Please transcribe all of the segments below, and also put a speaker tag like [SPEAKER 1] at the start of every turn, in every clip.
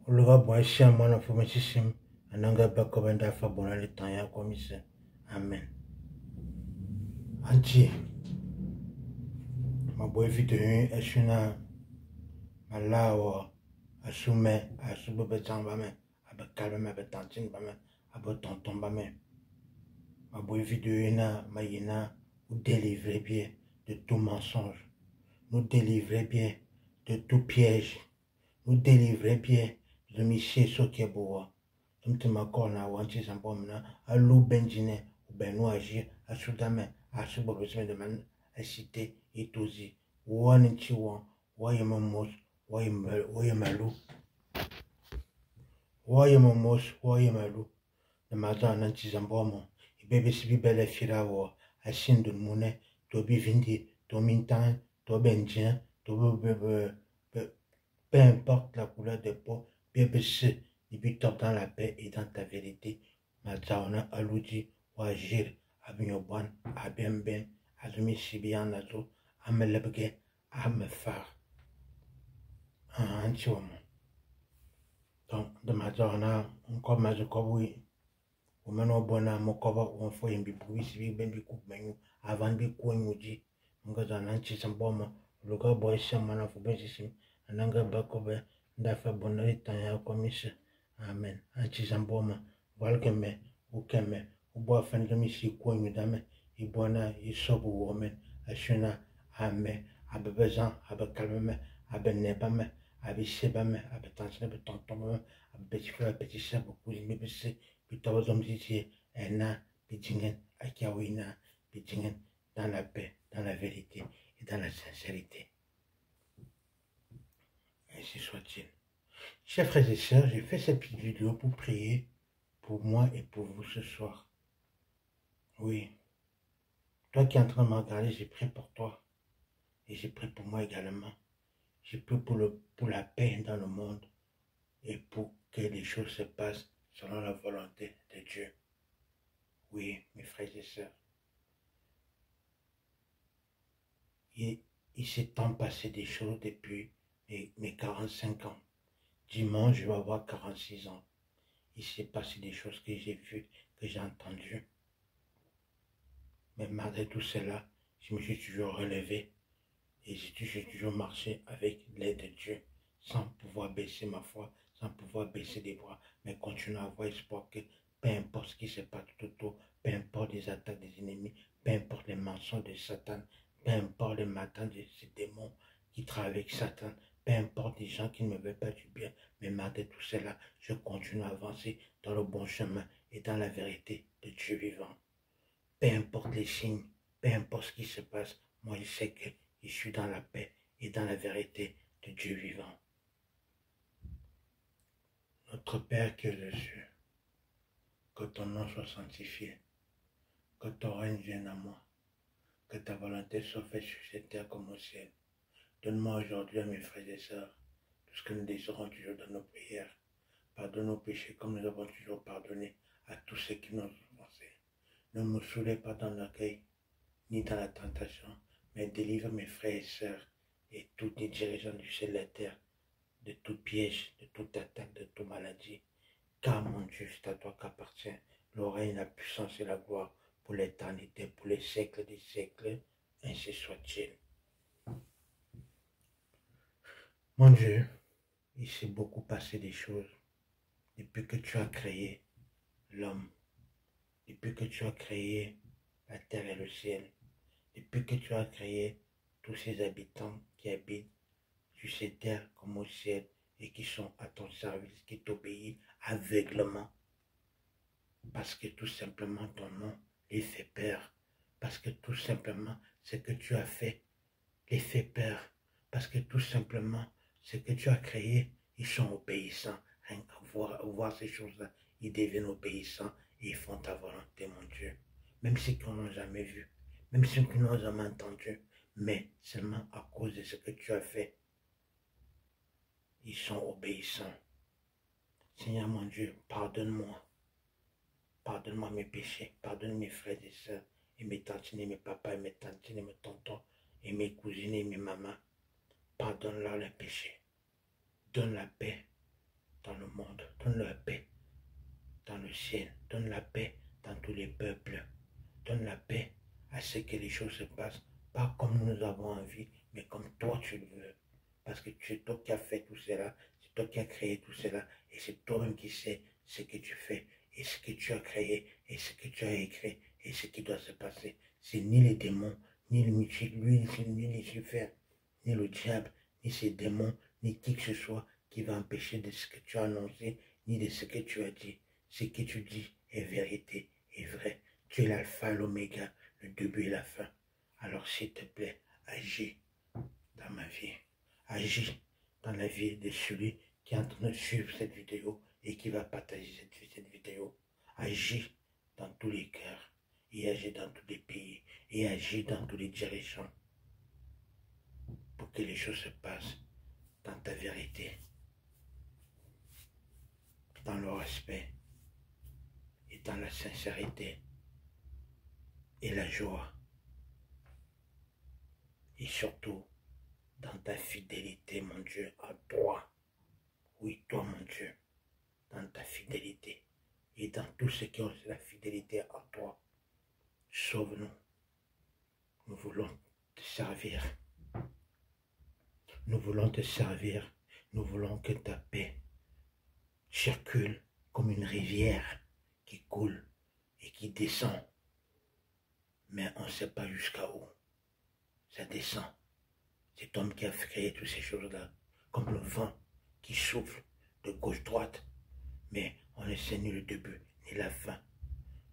[SPEAKER 1] Uluga bwa shia mwana fume shishim ananga bako benda fa bona le temps ya komise. Amen. Anchi ma boy vidéo eshuna malawa asume asubo betamba me abakalme me betantin ba me abotonton ba me. Ma boy vidéo na mayina ou délivrer bien de tout mensonge. Nous délivrer bien de tout piège. Nous délivrer bien de Michel Sokeboa. Comme tu m'as encore na wanti zambomna, à l'eau benjine, ou beno agir, à soudame, à subobisme de man, à cité, et tozi, ou en chiwan, ou yamamos, ou yamalou, ou yamamos, ou yamalou, de matin en antizambomon, et bébé si belle firawa, à sindun mounet, to bivindi, to mintan, to benjin, to peu importe la couleur de peau, BBC, top dans la paix et dans ta vérité. Mazaona aludi, ou agir, abinyoban, abemben, azumi sibian nazo, amelebge, amefar. Un tiomo. Donc, de Mazaona, encore mazokowi, ou meno bona, mokova, ou un foyer biboui, si ben bi coupe menu, avant bi kounyuji, ngazana chisamboma, le gars boy, chamana, faut bien ici. Ananga bakobe ndafa bonari tanya komise. Amen. Anchizamboma walkeme ukeme ubo afandami si kwenyu dame ibona isobu women ashuna ame abebezan abekalme abenebame abisebame abetansne betontomme abetifla betisa beaucoup mebese bitawazomzitie ena bitingen akiawina bitingen dans la paix, dans la vérité et dans la sincérité. Ainsi soit-il. Chers frères et sœurs, j'ai fait cette petite vidéo pour prier pour moi et pour vous ce soir. Oui. Toi qui es en train de me regarder, j'ai prié pour toi. Et j'ai prié pour moi également. J'ai prié pour la paix dans le monde. Et pour que les choses se passent selon la volonté de Dieu. Oui, mes frères et sœurs. Il s'est tant passé des choses depuis mes 45 ans. Dimanche, je vais avoir 46 ans. Il s'est passé des choses que j'ai vues, que j'ai entendues. Mais malgré tout cela, je me suis toujours relevé et j'ai toujours marché avec l'aide de Dieu, sans pouvoir baisser ma foi, sans pouvoir baisser les bras, mais continuer à avoir espoir que peu importe ce qui se passe tout autour, peu importe les attaques des ennemis, peu importe les mensonges de Satan, peu importe les matins de ces démons qui travaillent avec Satan, peu importe les gens qui ne me veulent pas du bien, mais malgré tout cela, je continue à avancer dans le bon chemin et dans la vérité de Dieu vivant. Peu importe les signes, peu importe ce qui se passe, moi je sais que je suis dans la paix et dans la vérité de Dieu vivant. Notre Père qui est aux cieux, que ton nom soit sanctifié, que ton règne vienne à moi, que ta volonté soit faite sur cette terre comme au ciel. Donne-moi aujourd'hui à mes frères et sœurs tout ce que nous désirons toujours dans nos prières. Pardonne nos péchés comme nous avons toujours pardonné à tous ceux qui nous ont offensés. Ne me soulève pas dans l'accueil, ni dans la tentation, mais délivre mes frères et sœurs et tous les dirigeants du ciel et de la terre de tout piège, de toute attaque, de toute maladie. Car mon Dieu, c'est à toi qu'appartient le règne, la puissance et la gloire pour l'éternité, pour les siècles des siècles. Ainsi soit-il. Mon Dieu, il s'est beaucoup passé des choses depuis que tu as créé l'homme, depuis que tu as créé la terre et le ciel, depuis que tu as créé tous ces habitants qui habitent sur ces terres comme au ciel et qui sont à ton service, qui t'obéissent aveuglement. Parce que tout simplement ton nom les fait peur. Parce que tout simplement ce que tu as fait les fait peur. Parce que tout simplement ce que tu as créé, ils sont obéissants. Rien qu'à voir ces choses-là, ils deviennent obéissants et ils font ta volonté, mon Dieu. Même si qu'on n'a jamais vu, même si qu'on n'a jamais entendu, mais seulement à cause de ce que tu as fait, ils sont obéissants. Seigneur mon Dieu, pardonne-moi. Pardonne-moi mes péchés. Pardonne mes frères et sœurs, et mes tantines, et mes papas, et mes tantines, et mes tontons, et mes cousines, et mes mamans. Pardonne-leur les péchés. Donne la paix dans le monde. Donne la paix dans le ciel. Donne la paix dans tous les peuples. Donne la paix à ce que les choses se passent, pas comme nous avons envie, mais comme toi tu le veux. Parce que c'est toi qui as fait tout cela, c'est toi qui as créé tout cela, et c'est toi-même qui sais ce que tu fais, et ce que tu as créé, et ce que tu as écrit, et ce qui doit se passer. C'est ni les démons, ni ni Lucifer, ni le diable, ni ces démons, ni qui que ce soit qui va empêcher de ce que tu as annoncé, ni de ce que tu as dit. Ce que tu dis est vérité, est vrai. Tu es l'alpha et l'oméga, le début et la fin. Alors s'il te plaît, agis dans ma vie. Agis dans la vie de celui qui est en train de suivre cette vidéo et qui va partager cette vidéo. Agis dans tous les cœurs et agis dans tous les pays et agis dans tous les dirigeants pour que les choses se passent dans ta vérité, dans le respect et dans la sincérité et la joie. Et surtout, dans ta fidélité, mon Dieu, à toi. Oui, toi, mon Dieu, dans ta fidélité. Et dans tous ceux qui ont la fidélité à toi. Sauve-nous. Nous voulons te servir. Nous voulons te servir. Nous voulons que ta paix circule comme une rivière qui coule et qui descend. Mais on ne sait pas jusqu'à où. Ça descend. Cet homme qui a créé toutes ces choses-là, comme le vent qui souffle de gauche-droite, mais on ne sait ni le début ni la fin,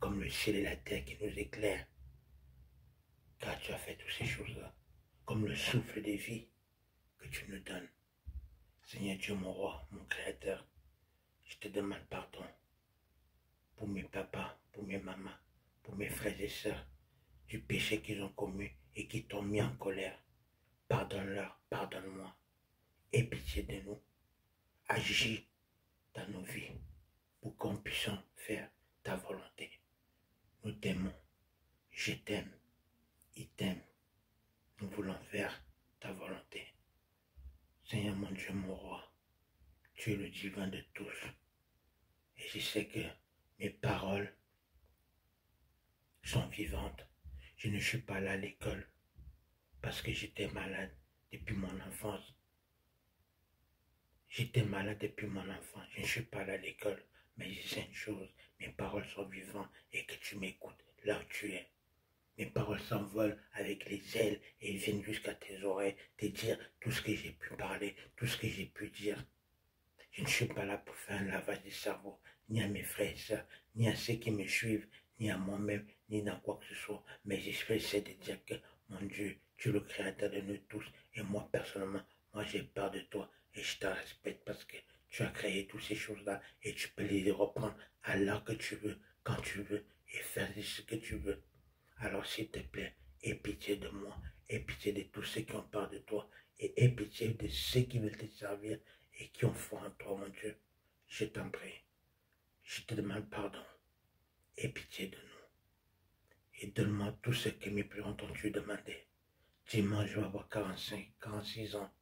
[SPEAKER 1] comme le ciel et la terre qui nous éclairent, car tu as fait toutes ces choses-là, comme le souffle de vie que tu nous donnes. Seigneur Dieu, mon roi, mon créateur, je te demande pardon pour mes papas, pour mes mamans, pour mes frères et sœurs, du péché qu'ils ont commis et qui t'ont mis en colère. Pardonne-leur, pardonne-moi, aie pitié de nous. Agis dans nos vies pour qu'on puisse faire ta volonté. Nous t'aimons, je t'aime, il t'aime. Nous voulons faire ta volonté. Seigneur mon Dieu, mon roi, tu es le divin de tous. Et je sais que mes paroles sont vivantes. Je ne suis pas là à l'école parce que j'étais malade depuis mon enfance. J'étais malade depuis mon enfance. Je ne suis pas là à l'école, mais je sais une chose. Mes paroles sont vivantes et que tu m'écoutes là où tu es. Mes paroles s'envolent avec les ailes et viennent jusqu'à tes oreilles, te dire tout ce que j'ai pu parler, tout ce que j'ai pu dire. Je ne suis pas là pour faire un lavage du cerveau, ni à mes frères et sœurs, ni à ceux qui me suivent, ni à moi-même, ni dans quoi que ce soit. Mais j'essaie de dire que, mon Dieu, tu es le créateur de nous tous. Et moi, personnellement, moi j'ai peur de toi et je te respecte parce que tu as créé toutes ces choses-là et tu peux les reprendre à l'heure que tu veux, quand tu veux et faire ce que tu veux. Alors s'il te plaît, aie pitié de moi, aie pitié de tous ceux qui ont peur de toi et aie pitié de ceux qui veulent te servir et qui ont foi en toi, mon Dieu. Je t'en prie, je te demande pardon, aie pitié de nous et donne-moi tout ce que mes plus ont entendu demander. Dimanche, je vais avoir 45, 46 ans.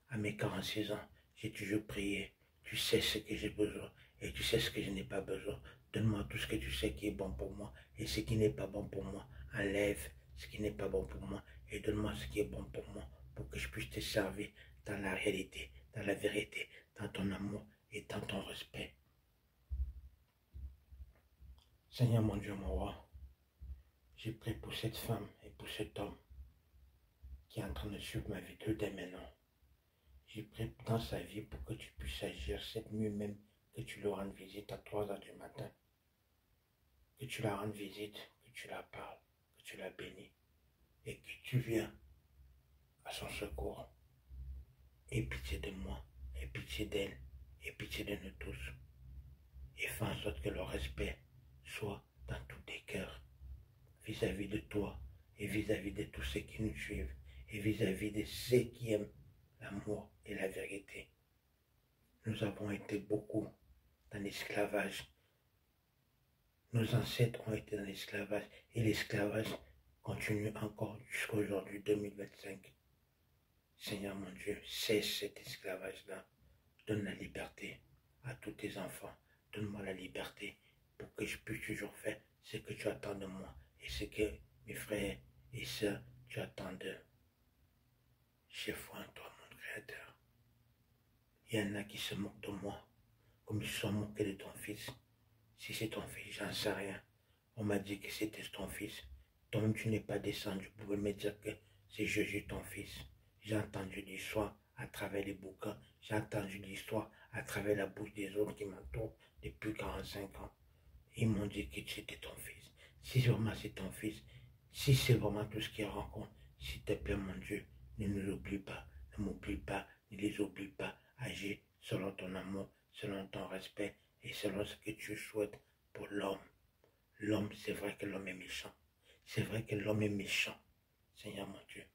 [SPEAKER 1] À mes 46 ans, j'ai toujours prié. Tu sais ce que j'ai besoin et tu sais ce que je n'ai pas besoin. Donne-moi tout ce que tu sais qui est bon pour moi et ce qui n'est pas bon pour moi. Enlève ce qui n'est pas bon pour moi et donne-moi ce qui est bon pour moi pour que je puisse te servir dans la réalité, dans la vérité, dans ton amour et dans ton respect. Seigneur mon Dieu, mon roi, j'ai prié pour cette femme et pour cet homme qui est en train de suivre ma vidéo dès maintenant. J'ai prié dans sa vie pour que tu puisses agir cette nuit même, que tu leur rendes visite à 3 heures du matin. Que tu la rendes visite, que tu la parles, que tu la bénis et que tu viens à son secours. Aie pitié de moi, aie pitié d'elle, aie pitié de nous tous. Et fais en sorte que le respect soit dans tous tes cœurs vis-à-vis de toi et vis-à-vis de tous ceux qui nous suivent et vis-à-vis de ceux qui aiment l'amour et la vérité. Nous avons été beaucoup dans l'esclavage. Nos ancêtres ont été dans l'esclavage et l'esclavage continue encore jusqu'à aujourd'hui, 2025. Seigneur mon Dieu, cesse cet esclavage-là. Donne la liberté à tous tes enfants. Donne-moi la liberté pour que je puisse toujours faire ce que tu attends de moi et ce que mes frères et sœurs, tu attends d'eux. J'ai foi en toi, mon Créateur. Il y en a qui se moquent de moi, comme ils se sont moqués de ton fils. Si c'est ton fils, j'en sais rien. On m'a dit que c'était ton fils. Toi-même, tu n'es pas descendu. Vous pouvez me dire que c'est Jésus ton fils. J'ai entendu l'histoire à travers les bouquins. J'ai entendu l'histoire à travers la bouche des autres qui m'entourent depuis 45 ans. Ils m'ont dit que c'était ton fils. Si vraiment c'est ton fils, si c'est vraiment tout ce qu'il rencontre, s'il te plaît, mon Dieu, ne nous oublie pas, ne m'oublie pas, ne les oublie pas. Agis selon ton amour, selon ton respect et selon ce que tu souhaites pour l'homme. L'homme, c'est vrai que l'homme est méchant. C'est vrai que l'homme est méchant, Seigneur mon Dieu.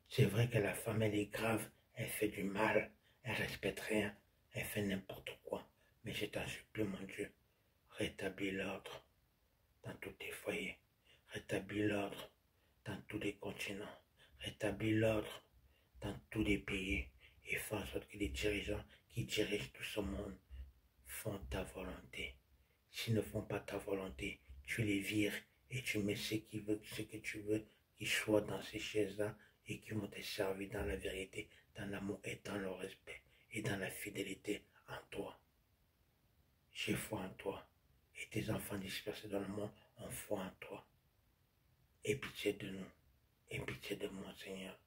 [SPEAKER 1] C'est vrai que la femme, elle est grave, elle fait du mal, elle respecte rien, elle fait n'importe quoi. Mais je t'en supplie, mon Dieu, rétablis l'ordre dans tous tes foyers. Rétablis l'ordre dans tous les continents. Rétablis l'ordre dans tous les pays. Et fais en sorte que les dirigeants qui dirigent tout ce monde font ta volonté. S'ils ne font pas ta volonté, tu les vires et tu mets ce que tu veux qu'ils soient dans ces chaises-là et qui vont te servir dans la vérité, dans l'amour et dans le respect et dans la fidélité en toi. J'ai foi en toi et tes enfants dispersés dans le monde ont foi en toi. Aie pitié de nous, aie pitié de moi, Seigneur.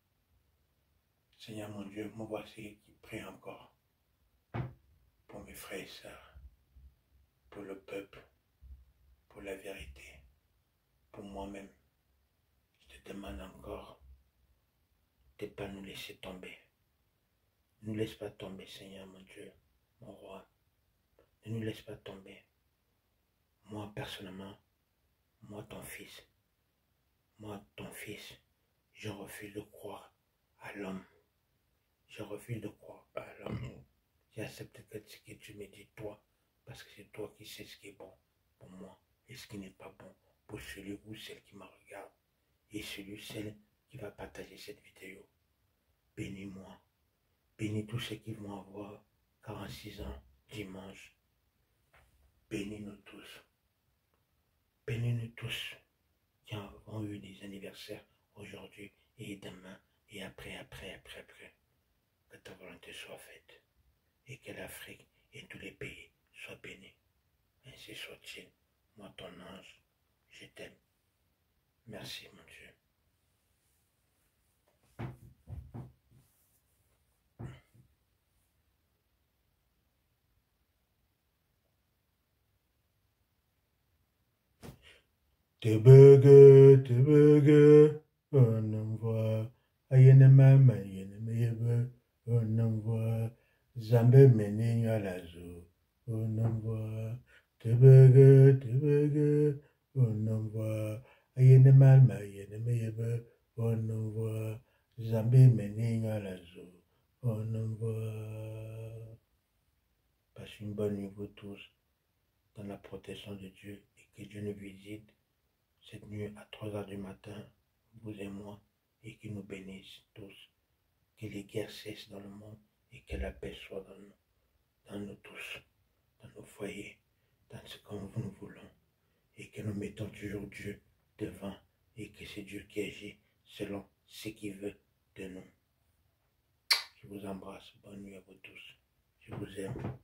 [SPEAKER 1] Seigneur mon Dieu, me voici qui prie encore pour mes frères et sœurs, pour le peuple, pour la vérité, pour moi-même. Je te demande encore de ne pas nous laisser tomber. Ne nous laisse pas tomber, Seigneur mon Dieu, mon roi. Ne nous laisse pas tomber. Moi, personnellement, moi, ton fils, je refuse de croire à l'homme. Je refuse de croire à l'homme. J'accepte que ce que tu me dis, toi, parce que c'est toi qui sais ce qui est bon pour moi et ce qui n'est pas bon pour celui ou celle qui me regarde et celui ou celle qui va partager cette vidéo. Bénis-moi. Bénis tous ceux qui vont avoir 46 ans dimanche. Bénis-nous tous. Bénis-nous tous qui ont eu des anniversaires aujourd'hui et demain et après. Que ta volonté soit faite et que l'Afrique et tous les pays soient bénis. Ainsi soit-il. Moi, ton ange, je t'aime. Merci, mon Dieu. Te bege, onamwa, ayene mama, ayene meyebe, onamwa, zambe meni alazo, onamwa, te bege, onamwa, ayene mama, ayene meyebe, onamwa, zambe meni alazo, onamwa. Passez une bonne nuit vous tous, dans la protection de Dieu, et que Dieu nous visite cette nuit à 3 h du matin, vous et moi, et qu'il nous bénisse tous, que les guerres cessent dans le monde et que la paix soit dans nous tous, dans nos foyers, dans ce que nous voulons, et que nous mettons toujours Dieu devant et que c'est Dieu qui agit selon ce qu'il veut de nous. Je vous embrasse, bonne nuit à vous tous, je vous aime.